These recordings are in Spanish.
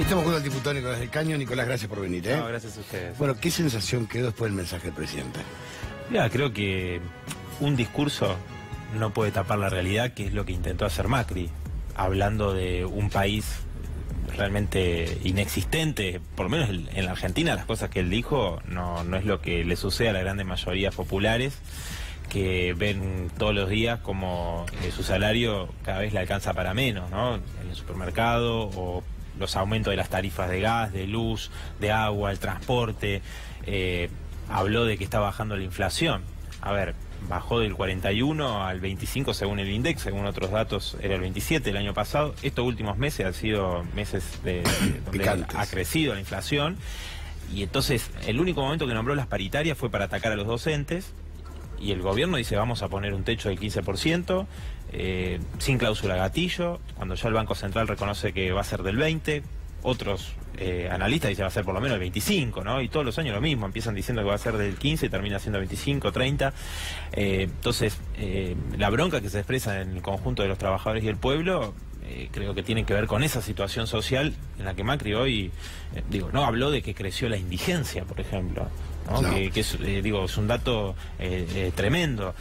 Estamos con el diputado Nicolás del Caño. Nicolás, gracias por venir. No, gracias a ustedes. Bueno, ¿qué sensación quedó después del mensaje del presidente? Mira, creo que un discurso no puede tapar la realidad, que es lo que intentó hacer Macri, hablando de un país realmente inexistente, por lo menos en la Argentina. Las cosas que él dijo no es lo que le sucede a la gran mayoría populares, que ven todos los días como su salario cada vez le alcanza para menos, ¿no? En el supermercado, o los aumentos de las tarifas de gas, de luz, de agua, el transporte. Habló de que está bajando la inflación. A ver, bajó del 41 al 25 según el INDEC, según otros datos era el 27 el año pasado. Estos últimos meses han sido meses donde ha crecido la inflación. Y entonces el único momento que nombró las paritarias fue para atacar a los docentes. Y el gobierno dice vamos a poner un techo del 15%, sin cláusula gatillo, cuando ya el Banco Central reconoce que va a ser del 20%, otros analistas dicen va a ser por lo menos el 25%, ¿no? Y todos los años lo mismo, empiezan diciendo que va a ser del 15% y termina siendo 25, 30%. Entonces, la bronca que se expresa en el conjunto de los trabajadores y el pueblo, creo que tiene que ver con esa situación social en la que Macri hoy, no habló de que creció la indigencia, por ejemplo, ¿no? No. Que es un dato tremendo.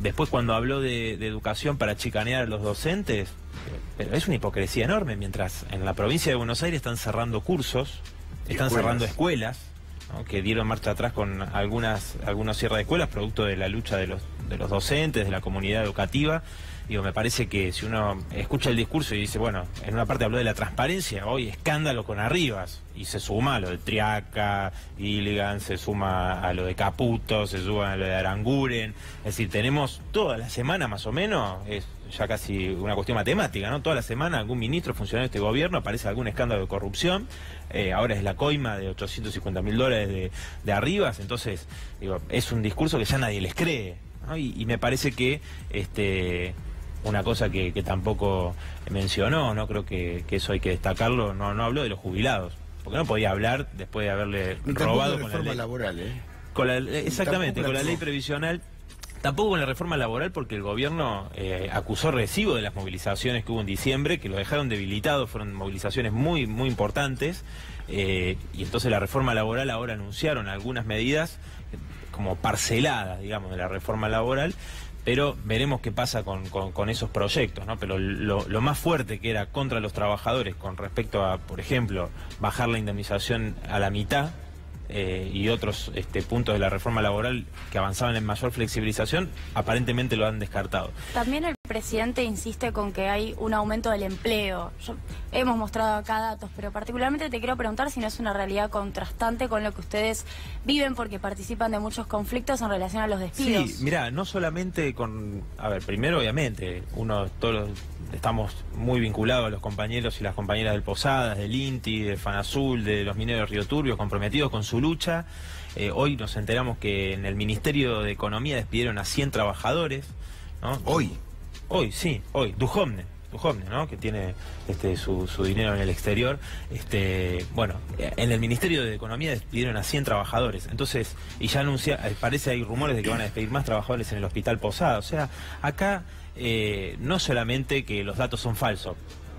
Después, cuando habló de educación para chicanear a los docentes, pero es una hipocresía enorme, mientras en la provincia de Buenos Aires están cerrando cursos, están cerrando escuelas, ¿no? Que dieron marcha atrás con algunos cierres de escuelas, producto de la lucha de los docentes, de la comunidad educativa. Me parece que si uno escucha el discurso y dice, bueno, en una parte habló de la transparencia, hoy escándalo con Arribas, y se suma a lo de Triaca, Gilligan, se suma a lo de Caputo, se suma a lo de Aranguren. Es decir, tenemos toda la semana más o menos, es ya casi una cuestión matemática, ¿no? Toda la semana algún ministro, funcionario de este gobierno, aparece algún escándalo de corrupción. Ahora es la coima de $850.000 de Arribas. Entonces, es un discurso que ya nadie les cree, ¿no? Y me parece que una cosa que tampoco mencionó, no creo que eso hay que destacarlo, no habló de los jubilados, porque no podía hablar después de haberle robado con la reforma laboral, exactamente, con la ley previsional. Tampoco con la reforma laboral, porque el gobierno acusó recibo de las movilizaciones que hubo en diciembre, que lo dejaron debilitado, fueron movilizaciones muy con y entonces la reforma laboral ahora anunciaron algunas medidas como parceladas, digamos, de la reforma laboral. Pero veremos qué pasa con esos proyectos, ¿no? Pero lo más fuerte que era contra los trabajadores con respecto a, por ejemplo, bajar la indemnización a la mitad y otros puntos de la reforma laboral que avanzaban en mayor flexibilización, aparentemente lo han descartado. También el presidente insiste con que hay un aumento del empleo. Hemos mostrado acá datos, pero particularmente te quiero preguntar si no es una realidad contrastante con lo que ustedes viven, porque participan de muchos conflictos en relación a los despidos. Sí, mira, no solamente con... A ver, primero, obviamente, todos estamos muy vinculados a los compañeros y las compañeras del Posadas, del INTI, de FANASUL, de los mineros de Río Turbio, comprometidos con su lucha. Hoy nos enteramos que en el Ministerio de Economía despidieron a 100 trabajadores, ¿no? Hoy, sí, hoy. Duhovne, ¿no? Que tiene su dinero en el exterior. Bueno, en el Ministerio de Economía despidieron a 100 trabajadores. Entonces, y ya parece hay rumores de que van a despedir más trabajadores en el Hospital Posada. O sea, acá no solamente que los datos son falsos,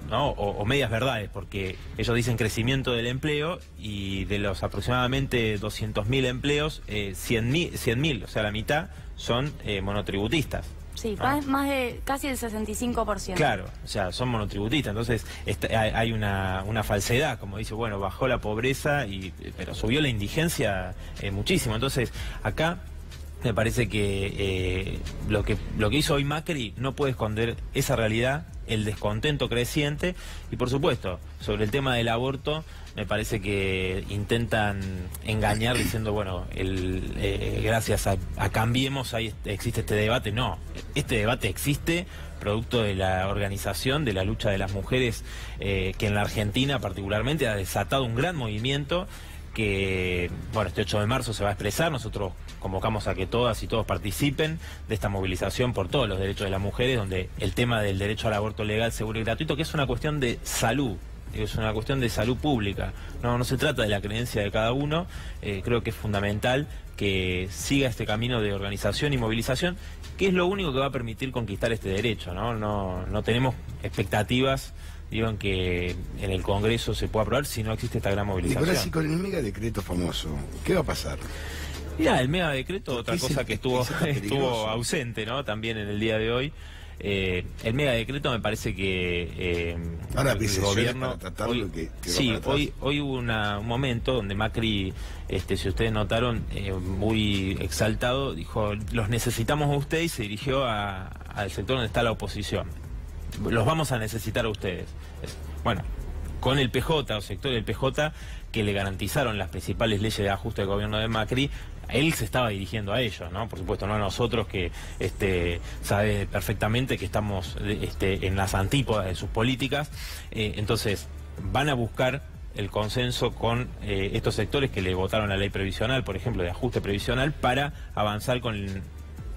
¿no? O medias verdades, porque ellos dicen crecimiento del empleo, y de los aproximadamente 200.000 empleos, 100.000, o sea, la mitad, son monotributistas. Sí, más de casi el 65%. Claro, o sea, son monotributistas. Entonces hay una falsedad, como dice, bueno, bajó la pobreza, pero subió la indigencia muchísimo. Entonces, acá me parece que lo que hizo hoy Macri no puede esconder esa realidad, el descontento creciente. Y por supuesto, sobre el tema del aborto, me parece que intentan engañar diciendo, bueno, gracias a Cambiemos existe este debate. No, este debate existe producto de la organización, de la lucha de las mujeres, que en la Argentina particularmente ha desatado un gran movimiento que, bueno, este 8 de marzo se va a expresar. Nosotros convocamos a que todas y todos participen de esta movilización por todos los derechos de las mujeres, donde el tema del derecho al aborto legal, seguro y gratuito, que es una cuestión de salud, es una cuestión de salud pública. No se trata de la creencia de cada uno. Creo que es fundamental que siga este camino de organización y movilización, que es lo único que va a permitir conquistar este derecho, ¿no? No tenemos expectativas, digo, en que en el Congreso se pueda aprobar si no existe esta gran movilización. Nicolás, y con el mega decreto famoso, ¿qué va a pasar? Mira, el mega decreto, otra cosa que estuvo ausente, ¿no? También en el día de hoy. El mega decreto me parece que ahora el gobierno para tratar lo que sí, hoy hubo un momento donde Macri, si ustedes notaron, muy exaltado, dijo: los necesitamos a ustedes, y se dirigió al sector donde está la oposición. Los vamos a necesitar a ustedes. Bueno, con el PJ, o sector del PJ, que le garantizaron las principales leyes de ajuste del gobierno de Macri, él se estaba dirigiendo a ellos, ¿no? Por supuesto, no a nosotros, que sabe perfectamente que estamos en las antípodas de sus políticas. Entonces, van a buscar el consenso con estos sectores que le votaron la ley previsional, por ejemplo, de ajuste previsional, para avanzar con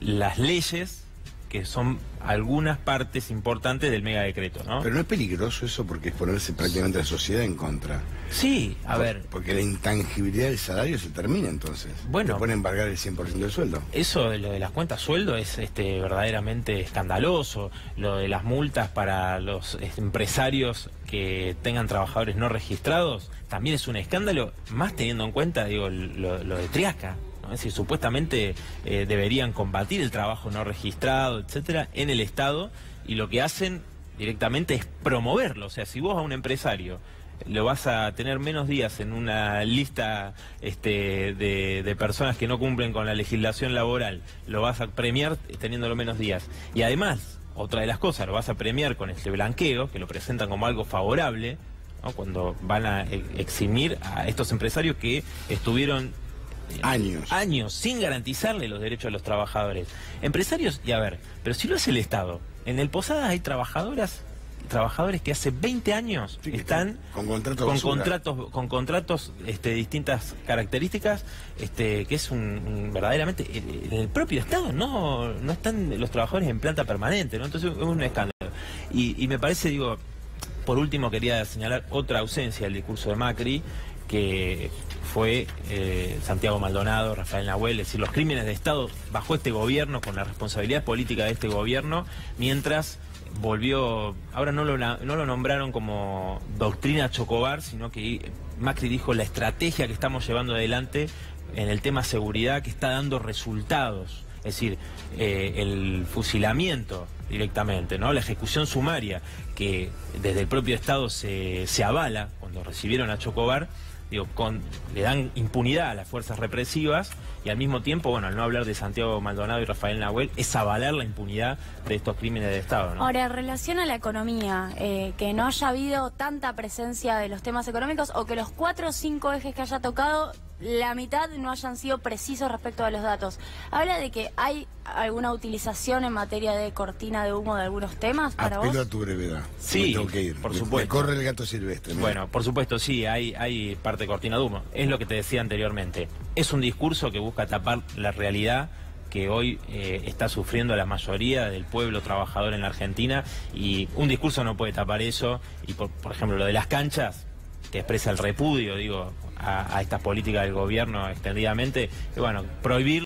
las leyes que son algunas partes importantes del mega decreto, ¿no? Pero no es peligroso eso, porque es ponerse prácticamente la sociedad en contra. Sí, a ver. Porque la intangibilidad del salario se termina entonces. Bueno. Te ponen a embargar el 100% del sueldo. Eso de lo de las cuentas sueldo es verdaderamente escandaloso. Lo de las multas para los empresarios que tengan trabajadores no registrados también es un escándalo, más teniendo en cuenta, digo, lo de Triaca. Es decir, supuestamente deberían combatir el trabajo no registrado, etcétera, en el Estado, y lo que hacen directamente es promoverlo. O sea, si vos a un empresario lo vas a tener menos días en una lista de personas que no cumplen con la legislación laboral, lo vas a premiar teniéndolo menos días. Y además, otra de las cosas, lo vas a premiar con este blanqueo, que lo presentan como algo favorable, ¿no? Cuando van a eximir a estos empresarios que estuvieron años sin garantizarle los derechos a los trabajadores. Empresarios, y a ver, pero si lo hace el Estado, en el Posadas hay trabajadores que hace 20 años están con contratos de distintas características, que es verdaderamente en el propio Estado no están los trabajadores en planta permanente, ¿no? Entonces es un escándalo. Y me parece, digo, por último quería señalar otra ausencia del discurso de Macri, que fue Santiago Maldonado, Rafael Nahuel, es decir, los crímenes de Estado bajo este gobierno, con la responsabilidad política de este gobierno, mientras volvió, ahora no lo nombraron como doctrina Chocobar, sino que Macri dijo la estrategia que estamos llevando adelante en el tema seguridad, que está dando resultados. Es decir, el fusilamiento directamente, ¿no? La ejecución sumaria, que desde el propio Estado se avala cuando recibieron a Chocobar, digo, le dan impunidad a las fuerzas represivas, y al mismo tiempo, bueno, al no hablar de Santiago Maldonado y Rafael Nahuel, es avalar la impunidad de estos crímenes de Estado, ¿no? Ahora, en relación a la economía, que no haya habido tanta presencia de los temas económicos, o que los 4 o 5 ejes que haya tocado, la mitad no hayan sido precisos respecto a los datos. ¿Habla de que hay alguna utilización en materia de cortina de humo de algunos temas para vos? Apelo a tu brevedad. Sí, tengo que ir. por supuesto. Me corre el gato silvestre. Bueno, por supuesto, sí, hay parte de cortina de humo. Es lo que te decía anteriormente. Es un discurso que busca tapar la realidad que hoy está sufriendo la mayoría del pueblo trabajador en la Argentina, y un discurso no puede tapar eso. Y por ejemplo, lo de las canchas, que expresa el repudio, digo, a estas políticas del gobierno extendidamente, y bueno, prohibir